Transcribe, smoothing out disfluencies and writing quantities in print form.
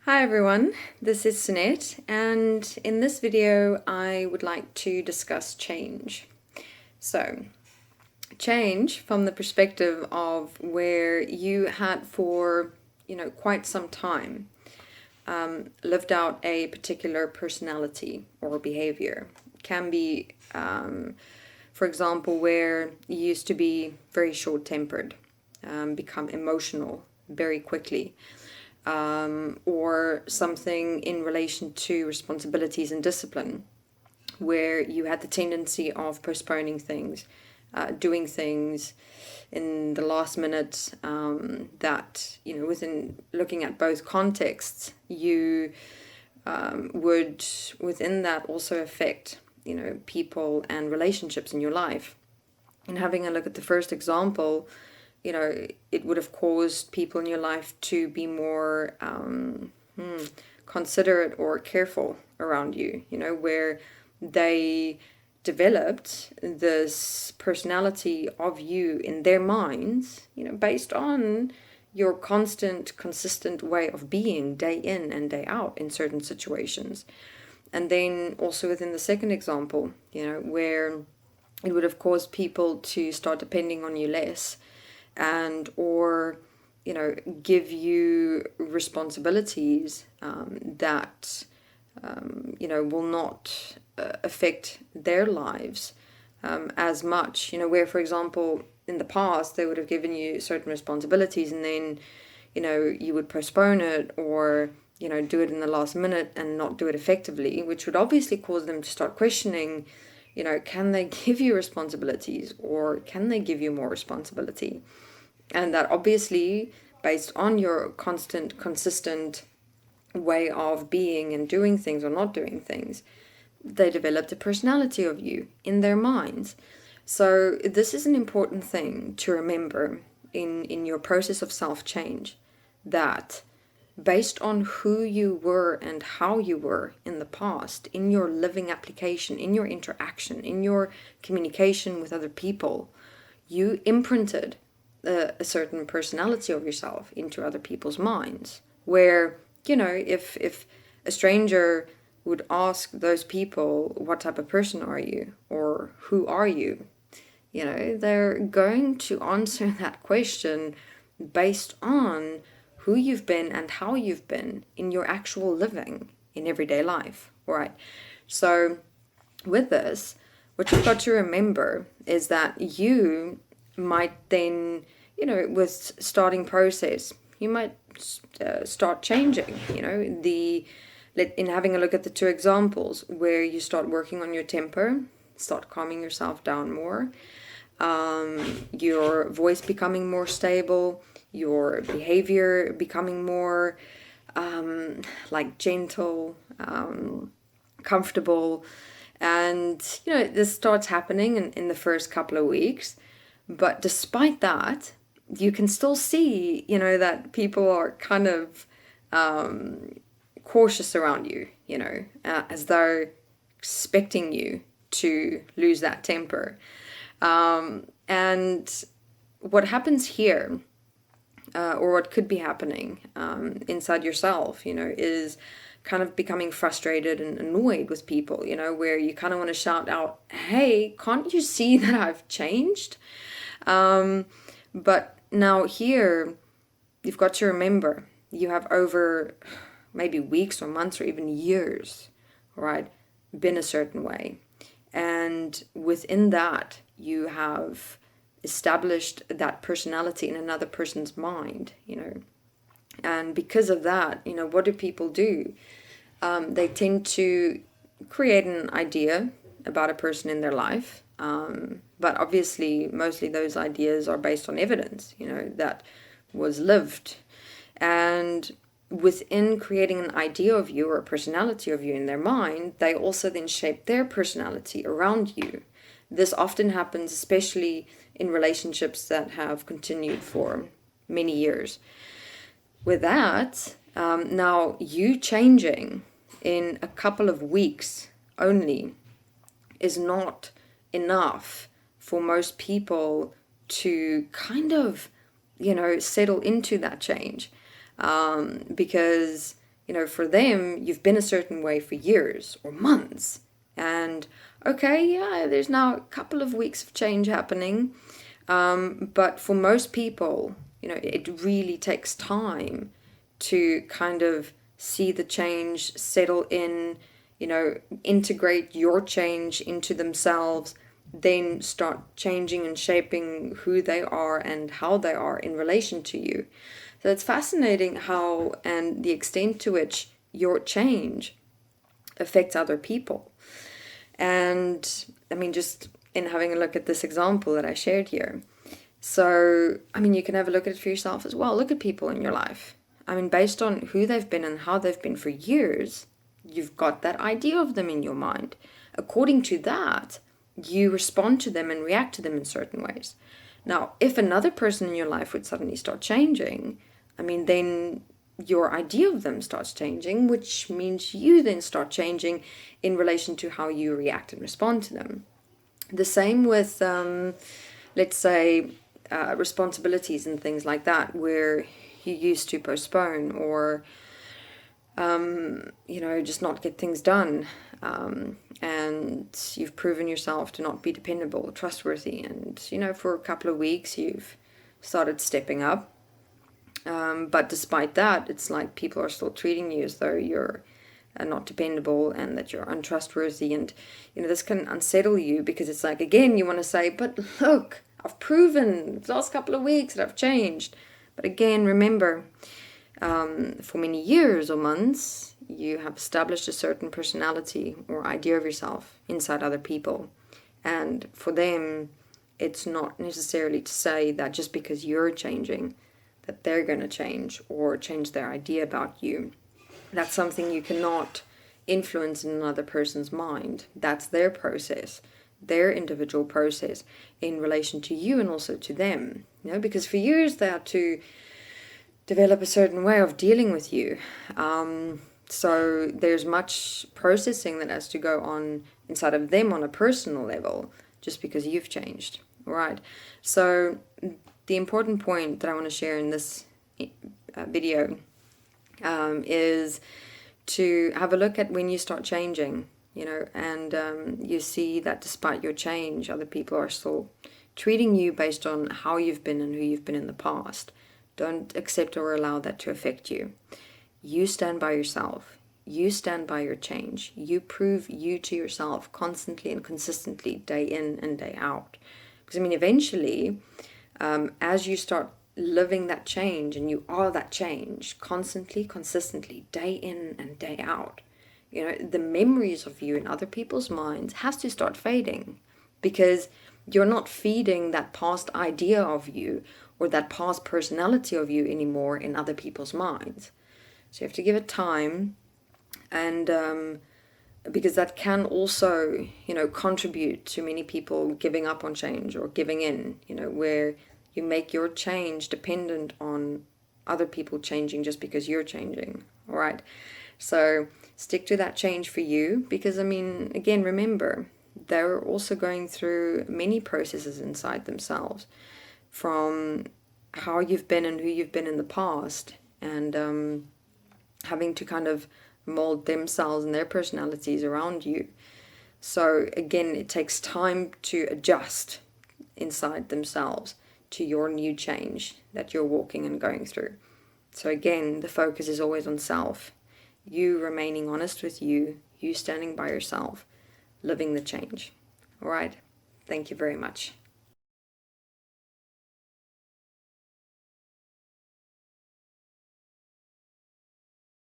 Hi everyone, this is Sunette, and in this video I would like to discuss change. So, change from the perspective of where you had for, quite some time lived out a particular personality or behavior. Can be, for example, where you used to be very short-tempered, become emotional very quickly. Or something in relation to responsibilities and discipline, where you had the tendency of postponing things, doing things in the last minute, that, within looking at both contexts, you would, within that, also affect, people and relationships in your life. And having a look at the first example, it would have caused people in your life to be more considerate or careful around you, where they developed this personality of you in their minds, based on your constant, consistent way of being day in and day out in certain situations. And then also within the second example, where it would have caused people to start depending on you less, and or give you responsibilities that will not affect their lives as much, where, for example, in the past they would have given you certain responsibilities, and then you would postpone it, or do it in the last minute and not do it effectively, which would obviously cause them to start questioning, can they give you responsibilities, or can they give you more responsibility? And that obviously, based on your constant, consistent way of being and doing things or not doing things, they developed a personality of you in their minds. So this is an important thing to remember in your process of self-change, that based on who you were and how you were in the past, in your living application, in your interaction, in your communication with other people, you imprinted a certain personality of yourself into other people's minds, where, if a stranger would ask those people, what type of person are you, or who are you, they're going to answer that question based on who you've been and how you've been in your actual living in everyday life, right? So with this, what you've got to remember is that you might then, with starting process, you might start changing, in having a look at the two examples where you start working on your temper, start calming yourself down more, your voice becoming more stable, your behavior becoming more gentle, comfortable. And, this starts happening in the first couple of weeks. But despite that, you can still see, that people are kind of cautious around you, as though expecting you to lose that temper. And what happens here, or what could be happening inside yourself, is kind of becoming frustrated and annoyed with people, where you kind of want to shout out, hey, can't you see that I've changed? But now here, you've got to remember, you have over maybe weeks or months or even years, right, been a certain way. And within that, you have established that personality in another person's mind, And because of that, what do people do? They tend to create an idea about a person in their life. But obviously, mostly those ideas are based on evidence, that was lived. And within creating an idea of you or a personality of you in their mind, they also then shape their personality around you. This often happens, especially in relationships that have continued for many years. With that, now you changing in a couple of weeks only is not enough for most people to kind of, settle into that change. Because for them, you've been a certain way for years or months. And okay, yeah, there's now a couple of weeks of change happening. But for most people, it really takes time to kind of see the change, settle in, integrate your change into themselves, then start changing and shaping who they are and how they are in relation to you. So it's fascinating how and the extent to which your change affects other people. And I mean, just in having a look at this example that I shared here. So, I mean, you can have a look at it for yourself as well. Look at people in your life. I mean, based on who they've been and how they've been for years, you've got that idea of them in your mind. According to that, you respond to them and react to them in certain ways. Now, if another person in your life would suddenly start changing, I mean, then your idea of them starts changing, which means you then start changing in relation to how you react and respond to them. The same with, let's say, responsibilities and things like that, where you used to postpone or, just not get things done. And you've proven yourself to not be dependable, trustworthy. And, for a couple of weeks, you've started stepping up. But despite that, it's like people are still treating you as though you're not dependable and that you're untrustworthy. And, this can unsettle you because it's like, again, you want to say, but look, I've proven the last couple of weeks that I've changed. But again, remember, for many years or months, you have established a certain personality or idea of yourself inside other people. And for them, it's not necessarily to say that just because you're changing, that they're going to change or change their idea about you. That's something you cannot influence in another person's mind. That's their process, their individual process in relation to you and also to them. Because for years they had to develop a certain way of dealing with you. So there's much processing that has to go on inside of them on a personal level just because you've changed. Right. So the important point that I want to share in this video is to have a look at when you start changing, and you see that despite your change, other people are still treating you based on how you've been and who you've been in the past. Don't accept or allow that to affect you. You stand by yourself. You stand by your change. You prove you to yourself constantly and consistently, day in and day out. Because, eventually, as you start living that change and you are that change constantly, consistently, day in and day out, the memories of you in other people's minds has to start fading because you're not feeding that past idea of you or that past personality of you anymore in other people's minds. So you have to give it time, and because that can also, contribute to many people giving up on change or giving in, where you make your change dependent on other people changing just because you're changing. All right. So stick to that change for you because, again, remember, they're also going through many processes inside themselves from how you've been and who you've been in the past, and having to kind of mold themselves and their personalities around you. So again, it takes time to adjust inside themselves to your new change that you're walking and going through. So again, the focus is always on self. You remaining honest with you, you standing by yourself, living the change. All right. Thank you very much.